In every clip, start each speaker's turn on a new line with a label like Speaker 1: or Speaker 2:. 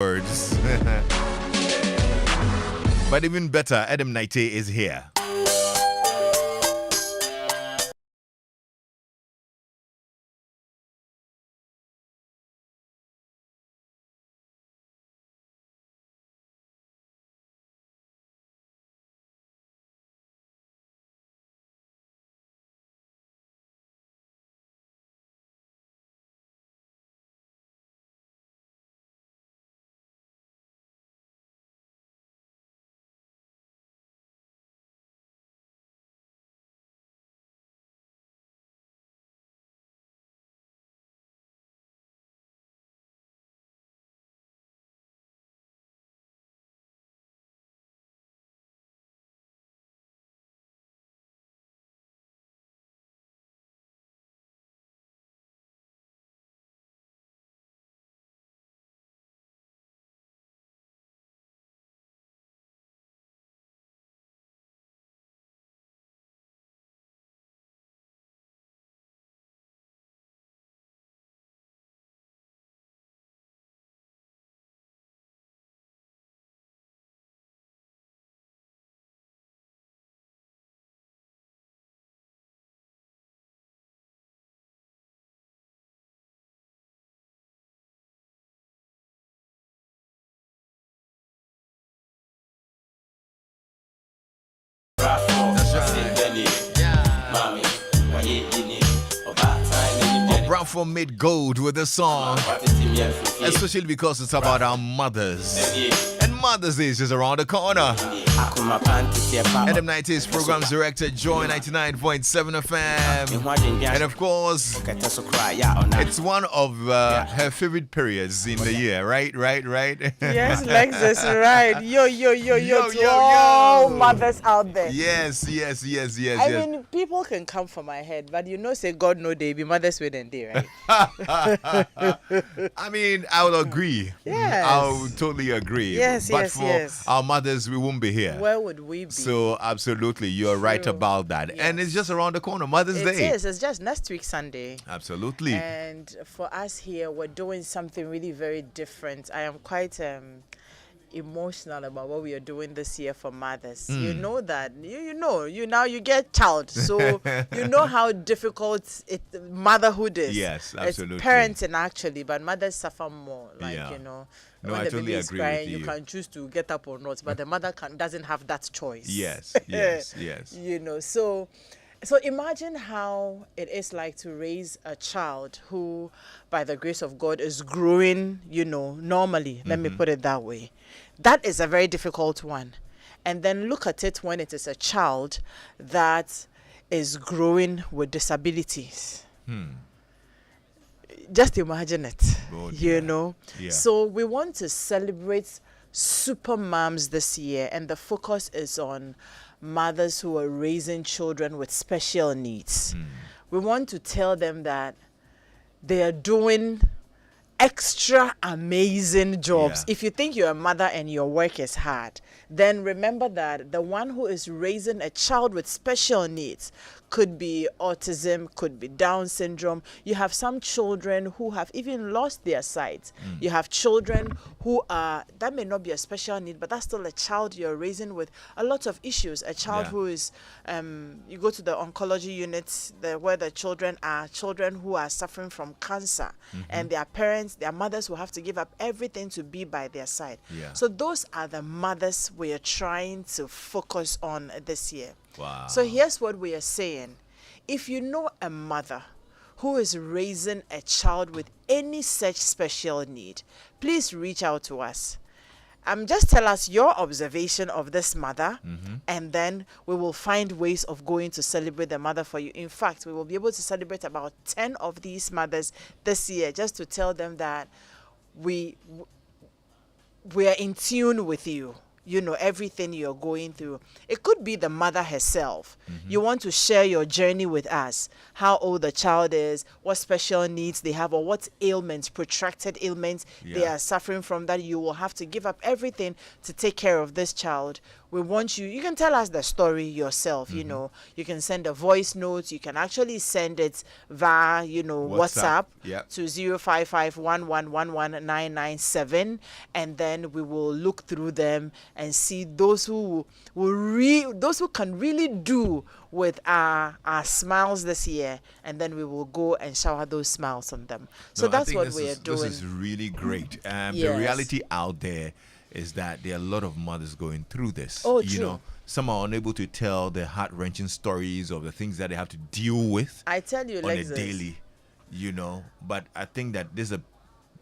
Speaker 1: Words. But even better, Adam Naite is here. Bradford made gold with the song, especially because it's about our mothers. And Mother's Day is just around the corner. Adam 90's programs director, Joy 99.7 FM. And of course, it's one of her favorite periods in the year, right?
Speaker 2: Yes, Lexis, right. Yo, to all mothers out there.
Speaker 1: Yes.
Speaker 2: I mean, people can come for my head, but say God no day be Mother's Wedding Day, right?
Speaker 1: I mean, I will agree.
Speaker 2: Yes.
Speaker 1: I will totally agree.
Speaker 2: Yes,
Speaker 1: but for our mothers, we won't be here.
Speaker 2: Where would we be?
Speaker 1: So, absolutely, you're right about that.
Speaker 2: Yes.
Speaker 1: And it's just around the corner, Mother's Day.
Speaker 2: It is. It's just next week, Sunday.
Speaker 1: Absolutely.
Speaker 2: And for us here, we're doing something really very different. I am quite emotional about what we are doing this year for mothers. You know that you get child, so you know how difficult motherhood is.
Speaker 1: Yes, absolutely.
Speaker 2: It's parenting actually, but mothers suffer more.
Speaker 1: No,
Speaker 2: when
Speaker 1: I
Speaker 2: the
Speaker 1: totally
Speaker 2: baby is
Speaker 1: agree
Speaker 2: crying,
Speaker 1: with
Speaker 2: you
Speaker 1: you.
Speaker 2: can choose to get up or not, but the mother doesn't have that choice.
Speaker 1: Yes.
Speaker 2: So imagine how it is like to raise a child who, by the grace of God, is growing, normally. Let me put it that way. That is a very difficult one. And then look at it when it is a child that is growing with disabilities. Just imagine it,
Speaker 1: Yeah.
Speaker 2: So we want to celebrate super moms this year, and the focus is on mothers who are raising children with special needs. We want to tell them that they are doing extra amazing jobs.
Speaker 1: Yeah.
Speaker 2: If you think you're a mother and your work is hard, then remember that the one who is raising a child with special needs could be autism, could be Down syndrome. You have some children who have even lost their sight. You have children who that may not be a special need, but that's still a child you're raising with a lot of issues. A child who is, you go to the oncology units where the children who are suffering from cancer, and their parents, their mothers will have to give up everything to be by their side.
Speaker 1: Yeah.
Speaker 2: So those are the mothers we are trying to focus on this year.
Speaker 1: Wow.
Speaker 2: So here's what we are saying. If you know a mother who is raising a child with any such special need, please reach out to us. Just tell us your observation of this mother, and then we will find ways of going to celebrate the mother for you. In fact, we will be able to celebrate about 10 of these mothers this year, just to tell them that we are in tune with you. Everything you're going through. It could be the mother herself. You want to share your journey with us, how old the child is, what special needs they have, or what ailments, protracted ailments they are suffering from, that you will have to give up everything to take care of this child. we want you can tell us the story yourself. You know, you can send a voice note, you can actually send it via, WhatsApp
Speaker 1: Yep.
Speaker 2: to 05511119997, and then we will look through them and see those who those who can really do with our smiles this year, and then we will go and shower those smiles on them. So
Speaker 1: No, I
Speaker 2: that's
Speaker 1: think
Speaker 2: what we are doing.
Speaker 1: This is really great. The
Speaker 2: Yes.
Speaker 1: reality out there is that there are a lot of mothers going through this.
Speaker 2: Oh,
Speaker 1: you
Speaker 2: true.
Speaker 1: know, some are unable to tell the heart-wrenching stories of the things that they have to deal with
Speaker 2: I tell you,
Speaker 1: on a
Speaker 2: Lexis,
Speaker 1: daily, but I think that this is a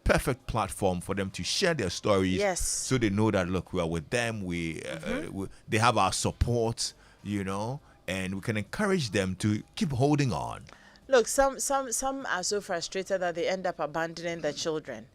Speaker 1: perfect platform for them to share their stories.
Speaker 2: Yes.
Speaker 1: So they know that, look, we are with them. They have our support, and we can encourage them to keep holding on.
Speaker 2: Look, some are so frustrated that they end up abandoning their children,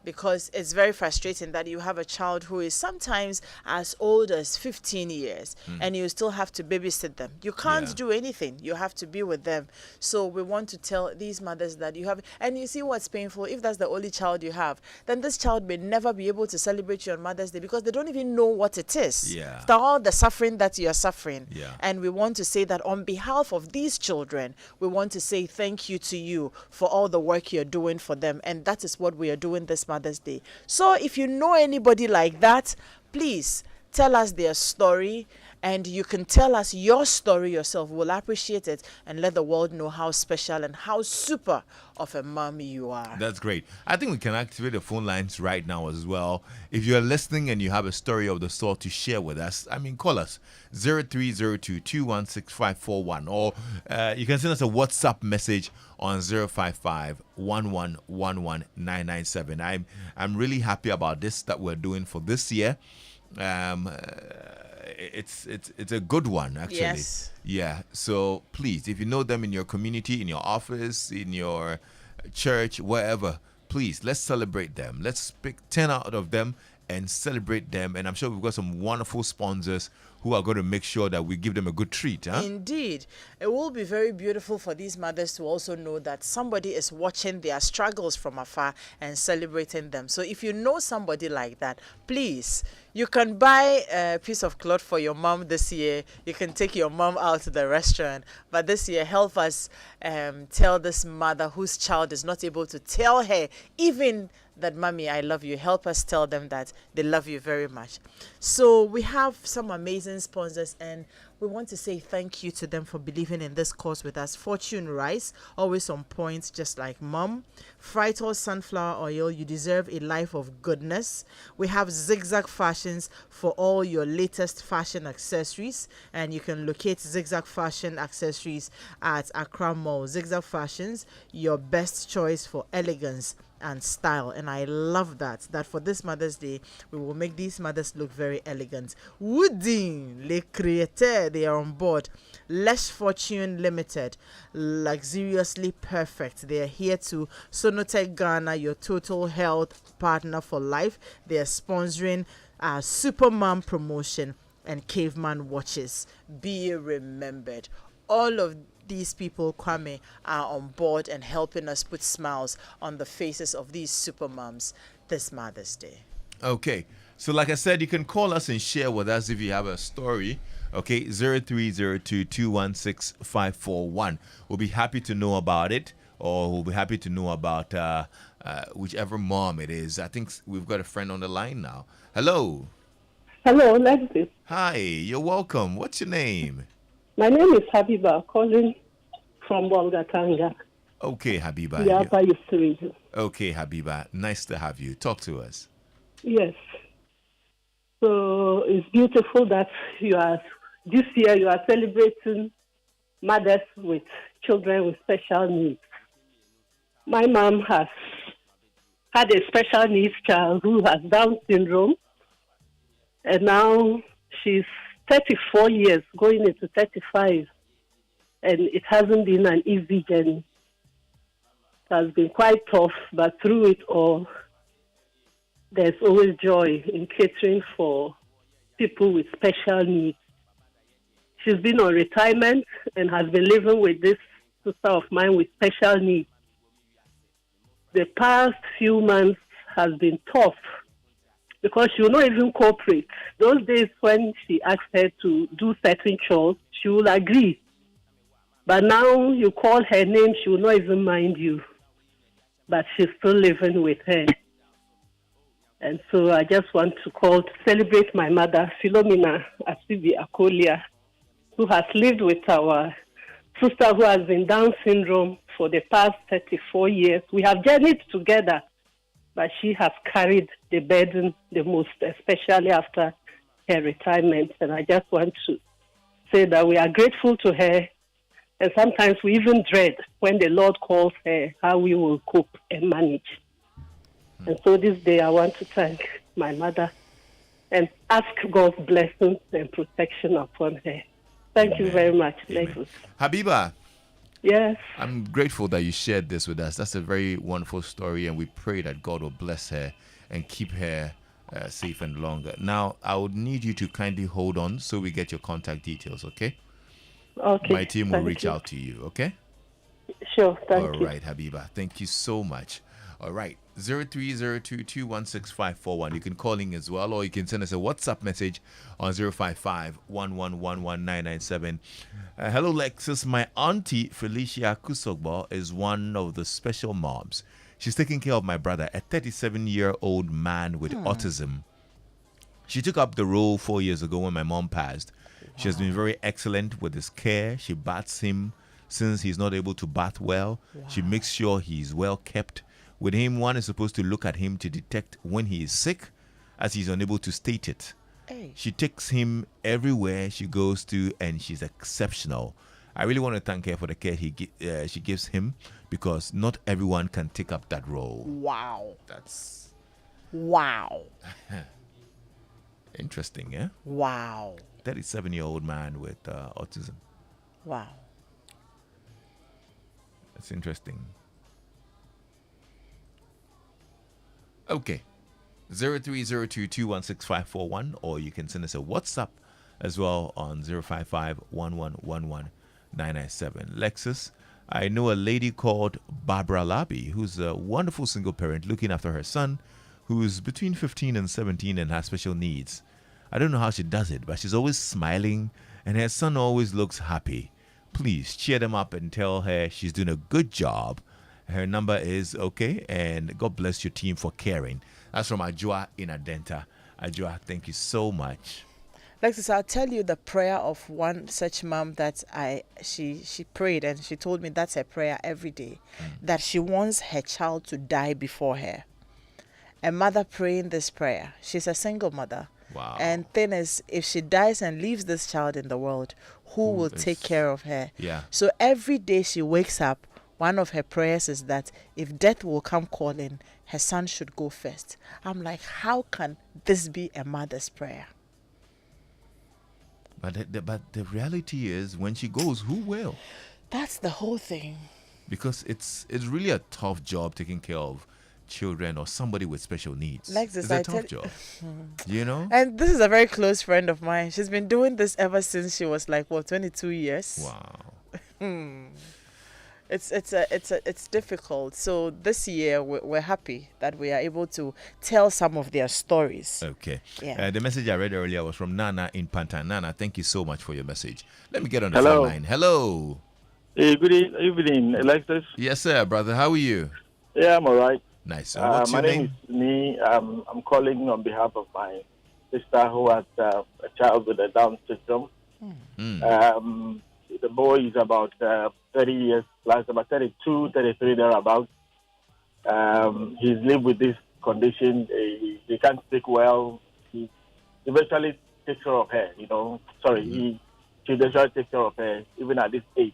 Speaker 2: because it's very frustrating that you have a child who is sometimes as old as 15 years and you still have to babysit them. You can't
Speaker 1: Yeah.
Speaker 2: do anything. You have to be with them. So we want to tell these mothers that you have, and you see what's painful, if that's the only child you have, then this child may never be able to celebrate you on Mother's Day because they don't even know what it is.
Speaker 1: Yeah.
Speaker 2: After all the suffering that you are suffering.
Speaker 1: Yeah.
Speaker 2: And we want to say that on behalf of these children, we want to say thank you to you for all the work you're doing for them. And that is what we are doing this Mother's Day. So if you know anybody like that, please tell us their story, and you can tell us your story yourself. We'll appreciate it and let the world know how special and how super of a mom you are.
Speaker 1: That's great. I think we can activate the phone lines right now as well. If you're listening and you have a story of the sort to share with us, call us 0302-216-541, or you can send us a WhatsApp message on 055-1111-997. I'm really happy about this that we're doing for this year. It's a good one, actually.
Speaker 2: Yes.
Speaker 1: Yeah. So please, if you know them in your community, in your office, in your church, wherever, please, let's celebrate them. Let's pick 10 out of them and celebrate them. And I'm sure we've got some wonderful sponsors who are going to make sure that we give them a good treat. Huh?
Speaker 2: Indeed. It will be very beautiful for these mothers to also know that somebody is watching their struggles from afar and celebrating them. So if you know somebody like that, please, you can buy a piece of cloth for your mom this year. You can take your mom out to the restaurant. But this year, help us tell this mother whose child is not able to tell her even that, Mommy, I love you. Help us tell them that they love you very much. So we have some amazing sponsors, and we want to say thank you to them for believing in this cause with us. Fortune Rice, always on point, just like Mom. Frital Sunflower Oil, you deserve a life of goodness. We have Zigzag Fashions for all your latest fashion accessories, and you can locate Zigzag Fashion accessories at Accra Mall. Zigzag Fashions, your best choice for elegance and style. And I love that for this Mother's Day we will make these mothers look very elegant. Woodin Les Créateurs, they are on board. Lesh Fortune Limited, luxuriously perfect. They are here to Sonotech Ghana, your total health partner for life. They are sponsoring Supermom promotion and Caveman watches. Be remembered, all of these people, Kwame, are on board and helping us put smiles on the faces of these super moms this Mother's Day.
Speaker 1: Okay. So like I said, you can call us and share with us if you have a story. Okay, 0302-216-541. We'll be happy to know about it, or we'll be happy to know about whichever mom it is. I think we've got a friend on the line now. Hello.
Speaker 3: Hello, Lexis.
Speaker 1: Hi, you're welcome. What's your name?
Speaker 3: My name is Habiba, calling from Bolgatanga.
Speaker 1: Okay, Habiba.
Speaker 3: The Upper East region.
Speaker 1: Okay, Habiba. Nice to have you. Talk to us.
Speaker 3: Yes. So it's beautiful that this year you are celebrating mothers with children with special needs. My mom has had a special needs child who has Down syndrome, and now she's 34 years, going into 35, and it hasn't been an easy journey. It has been quite tough, but through it all, there's always joy in catering for people with special needs. She's been on retirement and has been living with this sister of mine with special needs. The past few months has been tough because she will not even cooperate. Those days when she asked her to do certain chores, she will agree. But now you call her name, she will not even mind you. But she's still living with her. And so I just want to call to celebrate my mother, Philomena Asibi Akolia, who has lived with our sister who has been Down syndrome for the past 34 years. We have journeyed together, but she has carried the burden the most, especially after her retirement. And I just want to say that we are grateful to her. And sometimes we even dread when the Lord calls her how we will cope and manage. And so this day I want to thank my mother and ask God's blessings and protection upon her. Thank you very much, Lexis.
Speaker 1: Habiba.
Speaker 3: Yes.
Speaker 1: I'm grateful that you shared this with us. That's a very wonderful story, and we pray that God will bless her and keep her safe and longer. Now, I would need you to kindly hold on so we get your contact details, okay?
Speaker 3: Okay.
Speaker 1: My team will reach out to you, okay?
Speaker 3: Sure, thank you.
Speaker 1: All right, Habiba. Thank you so much. All right, 0302216541. You can call in as well, or you can send us a WhatsApp message on 055-111-1997. Hello, Lexis. My auntie Felicia Kusogbo is one of the special moms. She's taking care of my brother, a 37-year-old man with autism. She took up the role 4 years ago when my mom passed. She has been very excellent with his care. She baths him since he's not able to bath well. She makes sure he's well kept. With him, one is supposed to look at him to detect when he is sick, as he's unable to state it.
Speaker 2: Hey.
Speaker 1: She takes him everywhere she goes to, and she's exceptional. I really want to thank her for the care she gives him, because not everyone can take up that role.
Speaker 2: Wow.
Speaker 1: That's interesting, yeah?
Speaker 2: Wow.
Speaker 1: 37-year-old man with autism.
Speaker 2: Wow.
Speaker 1: That's interesting. Okay. 0302216541, or you can send us a WhatsApp as well on 055-1111-997. Lexis, I know a lady called Barbara Labi, who's a wonderful single parent looking after her son, who's between 15 and 17 and has special needs. I don't know how she does it, but she's always smiling, and her son always looks happy. Please cheer them up and tell her she's doing a good job. Her number is okay, and God bless your team for caring. That's from Ajua in Adenta. Ajua, thank you so much.
Speaker 2: Lexis, I'll tell you the prayer of one such mom that she prayed, and she told me that's her prayer every day, that she wants her child to die before her. A mother praying this prayer. She's a single mother.
Speaker 1: Wow.
Speaker 2: And thing is, if she dies and leaves this child in the world, who will take care of her?
Speaker 1: Yeah.
Speaker 2: So every day she wakes up, one of her prayers is that if death will come calling, her son should go first. I'm like, how can this be a mother's prayer?
Speaker 1: But the reality is, when she goes, who will?
Speaker 2: That's the whole thing.
Speaker 1: Because it's really a tough job taking care of children or somebody with special needs.
Speaker 2: Like this,
Speaker 1: it's a tough job. You know?
Speaker 2: And this is a very close friend of mine. She's been doing this ever since she was like, 22 years.
Speaker 1: Wow.
Speaker 2: It's difficult. So this year we're happy that we are able to tell some of their stories.
Speaker 1: Okay.
Speaker 2: Yeah.
Speaker 1: The message I read earlier was from Nana in Pantan. Nana, thank you so much for your message. Let me get on the phone line. Hello.
Speaker 4: Hey, good evening, Lexis.
Speaker 1: Yes, sir, brother. How are you?
Speaker 4: Yeah, I'm all right.
Speaker 1: Nice. What's your name?
Speaker 4: My name is Nee. I'm calling on behalf of my sister who has a child with a Down syndrome. The boy is about 30 years plus, about 32, 33 thereabouts. He's lived with this condition. He can't speak well. He eventually takes care of her, she eventually takes care of her, even at this age.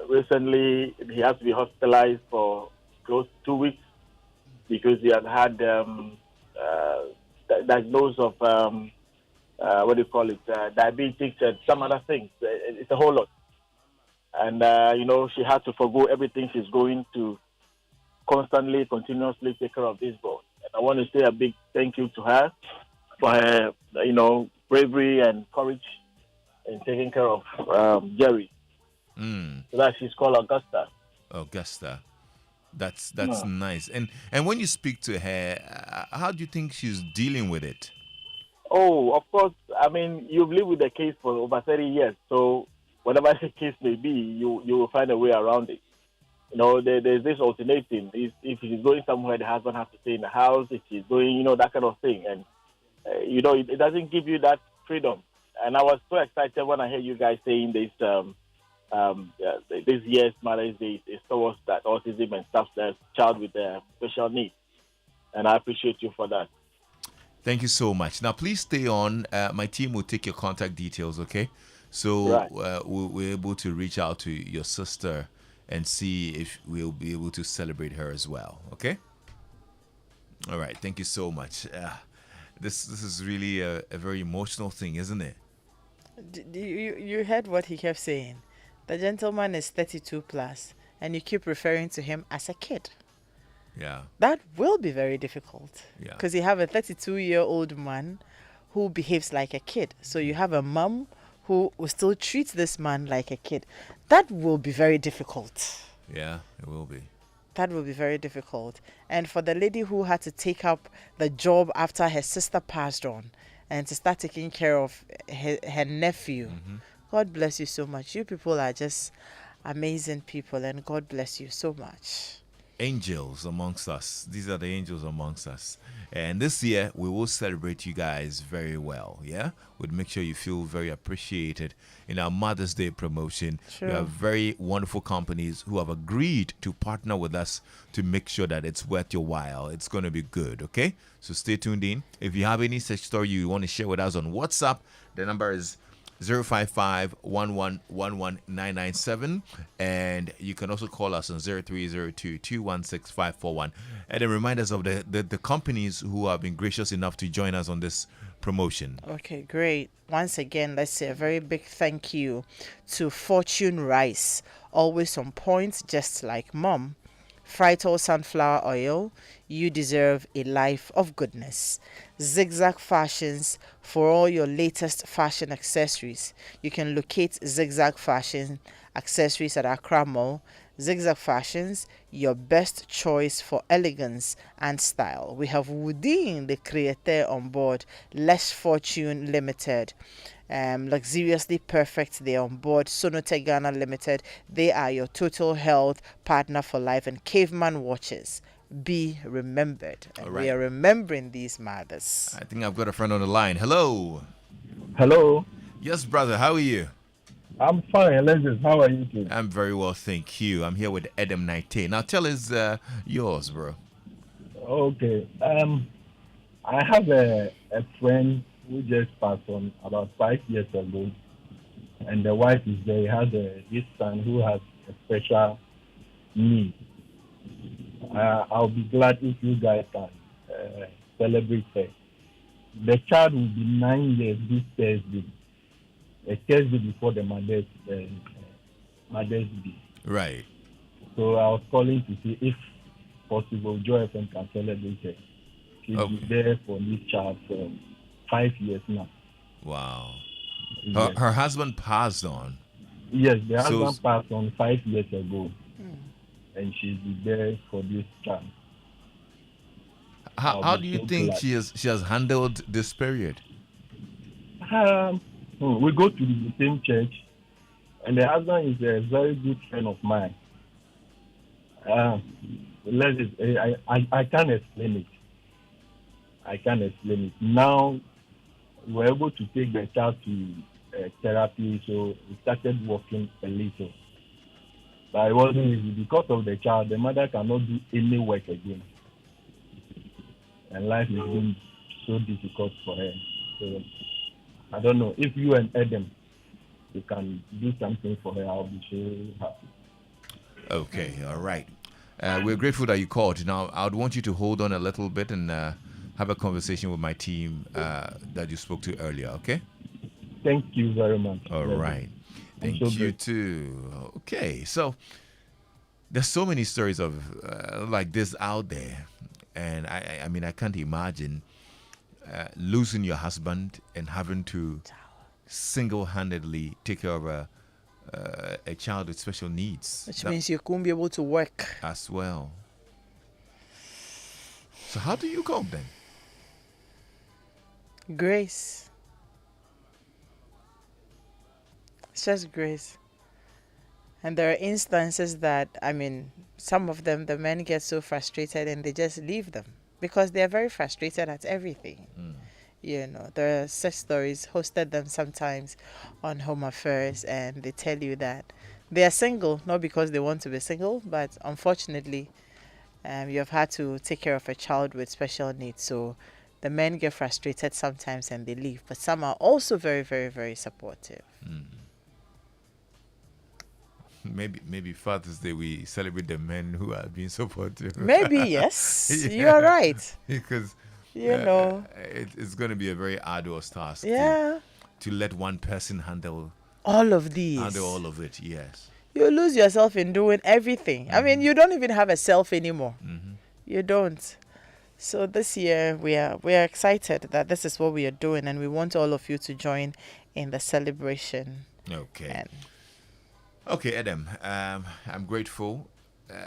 Speaker 4: Recently, he has to be hospitalized for close to 2 weeks because he had diagnosis of diabetes and some other things. It's a whole lot. And, she had to forgo everything she's going to continuously take care of this boy. And I want to say a big thank you to her for her, bravery and courage in taking care of Jerry. So that she's called Augusta.
Speaker 1: Augusta. That's nice. And when you speak to her, how do you think she's dealing with it?
Speaker 4: Oh, of course. I mean, you've lived with the case for over 30 years, so whatever the case may be, you will find a way around it. There's this alternating. If she's going somewhere, the husband has to stay in the house. If she's going, that kind of thing. And, it doesn't give you that freedom. And I was so excited when I heard you guys saying this, this year's Mother's Day is towards that autism and stuff, that child with special needs. And I appreciate you for that.
Speaker 1: Thank you so much. Now, please stay on. My team will take your contact details, okay? So
Speaker 4: Right.
Speaker 1: we're able to reach out to your sister and see if we'll be able to celebrate her as well, okay? All right. Thank you so much. This is really a very emotional thing, isn't it?
Speaker 2: You heard what he kept saying. The gentleman is 32 plus, and you keep referring to him as a kid.
Speaker 1: Yeah.
Speaker 2: That will be very difficult.
Speaker 1: Yeah.
Speaker 2: Because you have a 32-year-old man who behaves like a kid. So you have a mom who will still treat this man like a kid. That will be very difficult.
Speaker 1: Yeah, it will be.
Speaker 2: That will be very difficult. And for the lady who had to take up the job after her sister passed on and to start taking care of her nephew, God bless you so much. You people are just amazing people, and God bless you so much.
Speaker 1: Angels amongst us. These are the angels amongst us. And this year, we will celebrate you guys very well, yeah? We'll make sure you feel very appreciated in our Mother's Day promotion.
Speaker 2: Sure.
Speaker 1: We have very wonderful companies who have agreed to partner with us to make sure that it's worth your while. It's going to be good, okay? So stay tuned in. If you have any such story you want to share with us on WhatsApp, the number is 055-1111-997, and you can also call us on 0302-216-541. And then remind us of the companies who have been gracious enough to join us on this promotion.
Speaker 2: Okay, great. Once again, let's say a very big thank you to Fortune Rice, always on point, just like mom. Frital sunflower oil, you deserve a life of goodness. Zigzag Fashions, for all your latest fashion accessories. You can locate Zigzag Fashion accessories at Accra Mall. Zigzag Fashions, your best choice for elegance and style. We have Woodin, the creator, on board. Less Fortune Limited. Luxuriously Perfect, they're on board. Sonotech Ghana Limited, they are your total health partner for life. And Caveman Watches, be remembered. And we are remembering these mothers.
Speaker 1: I think I've got a friend on the line. Hello.
Speaker 5: Hello.
Speaker 1: Yes, brother. How are you?
Speaker 5: I'm fine, Lexis. How are you doing?
Speaker 1: I'm very well, thank you. I'm here with Adam 19. Now tell us yours, bro.
Speaker 5: Okay. I have a friend who just passed on about 5 years ago, and the wife is there. He has his son who has a special need. I'll be glad if you guys can celebrate her. The child will be 9 years this Thursday, a Thursday before the Mother's Day.
Speaker 1: Right.
Speaker 5: So I was calling to see if possible Joy FM can celebrate her. She's been there for this child for 5 years now.
Speaker 1: Wow.
Speaker 5: Yes.
Speaker 1: Her husband passed on.
Speaker 5: Yes, the husband passed on 5 years ago, and she's been there for this child.
Speaker 1: How do you think she has handled this period?
Speaker 5: We go to the same church, and the husband is a very good friend of mine. I can't explain it. Now we're able to take the child to therapy, so we started working a little. But it wasn't easy because of the child. The mother cannot do any work again, and life is being so difficult for her. So I don't know if you and Adam, you can do something for her. I'll be so happy.
Speaker 1: Okay, all right. We're grateful that you called. Now, I would want you to hold on a little bit and have a conversation with my team that you spoke to earlier, okay?
Speaker 5: Thank you very much.
Speaker 1: All right. Thank you too. Okay, so there's so many stories of like this out there. And I mean, I can't imagine losing your husband and having to single-handedly take care of a child with special needs.
Speaker 2: Which means you couldn't be able to work.
Speaker 1: As well. So how do you cope then?
Speaker 2: Grace. It's just grace. And there are instances that, I mean, some of them, the men get so frustrated and they just leave them because they're very frustrated at everything. You know, there are such stories, hosted them sometimes on Home Affairs, and they tell you that they are single, not because they want to be single, but unfortunately, you have had to take care of a child with special needs. So the men get frustrated sometimes and they leave, but some are also very, very, very supportive.
Speaker 1: Maybe Father's Day we celebrate the men who are being supportive.
Speaker 2: Maybe, yes.
Speaker 1: Yeah.
Speaker 2: You are right.
Speaker 1: Because
Speaker 2: You know.
Speaker 1: it's going to be a very arduous task.
Speaker 2: Yeah.
Speaker 1: To let one person handle
Speaker 2: All of these.
Speaker 1: all of it. Yes.
Speaker 2: You lose yourself in doing everything. I mean, you don't even have a self anymore. You don't. So this year we are excited that this is what we are doing, and we want all of you to join in the celebration.
Speaker 1: Okay.
Speaker 2: And
Speaker 1: Okay, Adam. I'm grateful.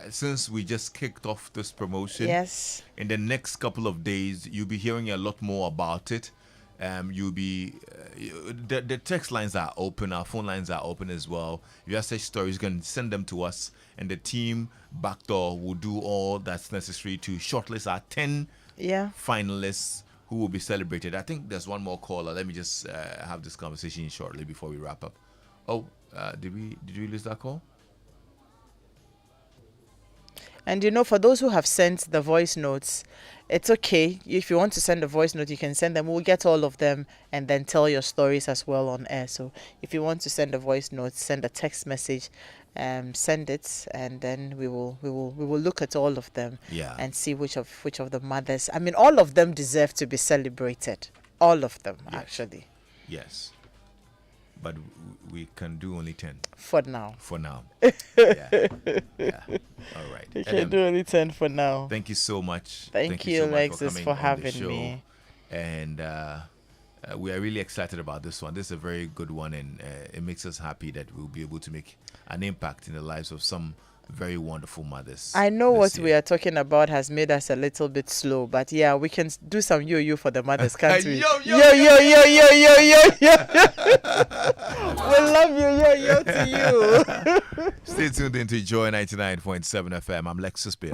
Speaker 1: Since we just kicked off this promotion,
Speaker 2: yes,
Speaker 1: in the next couple of days, you'll be hearing a lot more about it. You'll be the text lines are open, our phone lines are open as well. If you have such stories, you can send them to us, and the team backdoor will do all that's necessary to shortlist our 10 finalists who will be celebrated. I think there's one more caller. Let me just have this conversation shortly before we wrap up. Oh, did we lose that call?
Speaker 2: and you know, for those who have sent the voice notes, it's okay. If you want to send a voice note, you can send them. We'll get all of them and then tell your stories as well on air. So if you want to send a voice note, send a text message, send it, and then we will look at all of them and see which of the mothers. I mean, all of them deserve to be celebrated. All of them, actually.
Speaker 1: Yes. But we can do only 10.
Speaker 2: For now.
Speaker 1: For now. Yeah. All right.
Speaker 2: We can do only 10 for now.
Speaker 1: Thank you so much.
Speaker 2: Thank you,
Speaker 1: so much
Speaker 2: Lexis, for
Speaker 1: on the
Speaker 2: having
Speaker 1: show.
Speaker 2: me.
Speaker 1: And we are really excited about this one. This is a very good one, and it makes us happy that we'll be able to make an impact in the lives of some very wonderful mothers.
Speaker 2: I know what we are talking about has made us a little bit slow, but yeah, we can do some yo-yo for the mothers, can't we? Yo. We love you, yo-yo to you.
Speaker 1: Stay tuned into Joy 99.7 FM. I'm Lexis Bill.